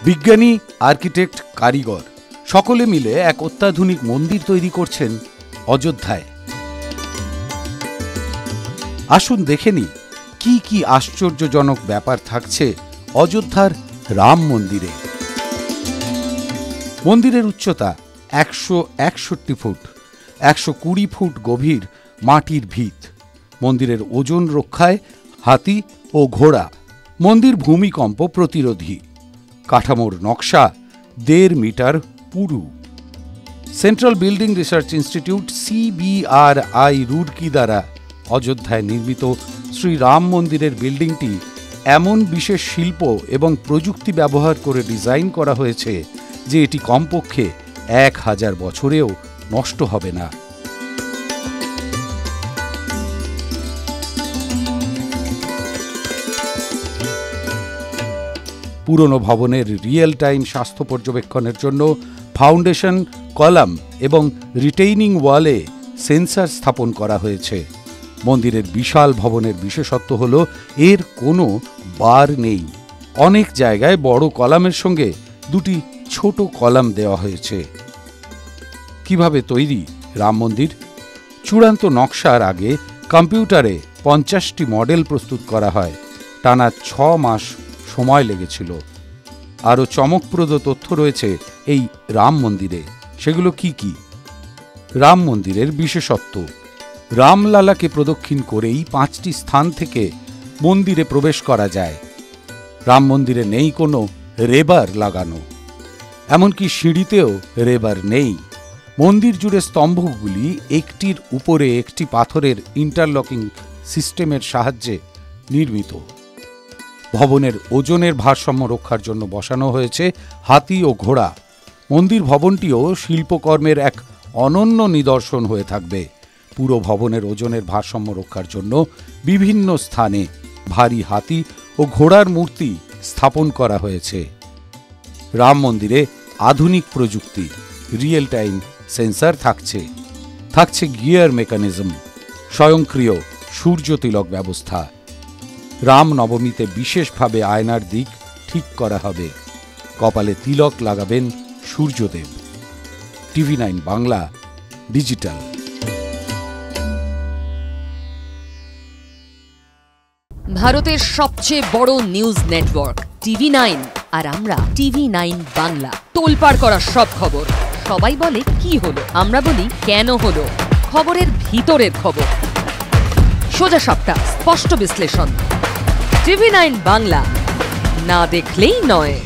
বিজ্ঞানী, আর্কিটেক্ট, কারিগর সকলে মিলে এক অত্যাধুনিক মন্দির তৈরি করছেন অযোধ্যায়। আসুন দেখে নিই কি কি আশ্চর্যজনক ব্যাপার থাকছে অযোধ্যার রাম মন্দিরে। মন্দিরের উচ্চতা 161 ফুট, 120 ফুট গভীর মাটির ভিত। মন্দিরের ওজন রক্ষায় হাতি ও ঘোড়া। মন্দির ভূমিকম্প প্রতিরোধী। কাঠামোর নকশা 1.5 মিটার পুরু। Central building research institute CBRI Roorkee দ্বারা অযোধ্যায় নির্মিত শ্রী রাম মন্দিরের বিল্ডিংটি এমন বিশেষ শিল্প এবং প্রযুক্তি ব্যবহার করে ডিজাইন করা হয়েছে যে এটি কমপক্ষে 1000 বছরেও নষ্ট হবে না। পুরনো ভবনের রিয়েল টাইম স্বাস্থ্য পর্যবেক্ষণের জন্য ফাউন্ডেশন, কলাম এবং রিটেইনিং ওয়ালে সেন্সর স্থাপন করা হয়েছে। মন্দিরের বিশাল ভবনের বিশেষত্ব হল এর কোনো বার নেই। অনেক জায়গায় বড় কলামের সঙ্গে দুটি ছোট কলাম দেওয়া হয়েছে। কিভাবে তৈরি রাম মন্দির? চূড়ান্ত নকশার আগে কম্পিউটারে 50টি মডেল প্রস্তুত করা হয়। টানা 6 মাস সময় লেগেছিল। আরও চমকপ্রদ তথ্য রয়েছে এই রাম মন্দিরে। সেগুলো কি কি? রাম মন্দিরের বিশেষত্ব: রামলালাকে প্রদক্ষিণ করেই 5টি স্থান থেকে মন্দিরে প্রবেশ করা যায়। রাম মন্দিরে নেই কোনো রেবার লাগানো, এমনকি সিঁড়িতেও রেবার নেই। মন্দির জুড়ে স্তম্ভগুলি একটির উপরে একটি পাথরের ইন্টারলকিং সিস্টেমের সাহায্যে নির্মিত। ভবনের ওজনের ভারসাম্য রক্ষার জন্য বসানো হয়েছে হাতি ও ঘোড়া। মন্দির ভবনটিও শিল্পকর্মের এক অনন্য নিদর্শন হয়ে থাকবে। পুরো ভবনের ওজনের ভারসাম্য রক্ষার জন্য বিভিন্ন স্থানে ভারী হাতি ও ঘোড়ার মূর্তি স্থাপন করা হয়েছে। রাম মন্দিরে আধুনিক প্রযুক্তি, রিয়েল টাইম সেন্সর থাকছে গিয়ার মেকানিজম, স্বয়ংক্রিয় সূর্য তিলক ব্যবস্থা। রাম নবমীতে বিশেষভাবে আয়নার দিক ঠিক করা হবে। কপালে তিলক লাগাবেন সূর্যদেব। TV9 Bangla digital. ভারতের সবচেয়ে বড় নিউজ নেটওয়ার্ক TV9 আর আমরা TV9 বাংলা। তোলপাড় করা সব খবর। সবাই বলে কি হলো, আমরা বলি কেন হলো। খবরের ভিতরের খবর, সোজা সাপটা, স্পষ্ট বিশ্লেষণ। TV9 বাংলা, না দেখলেই নয়।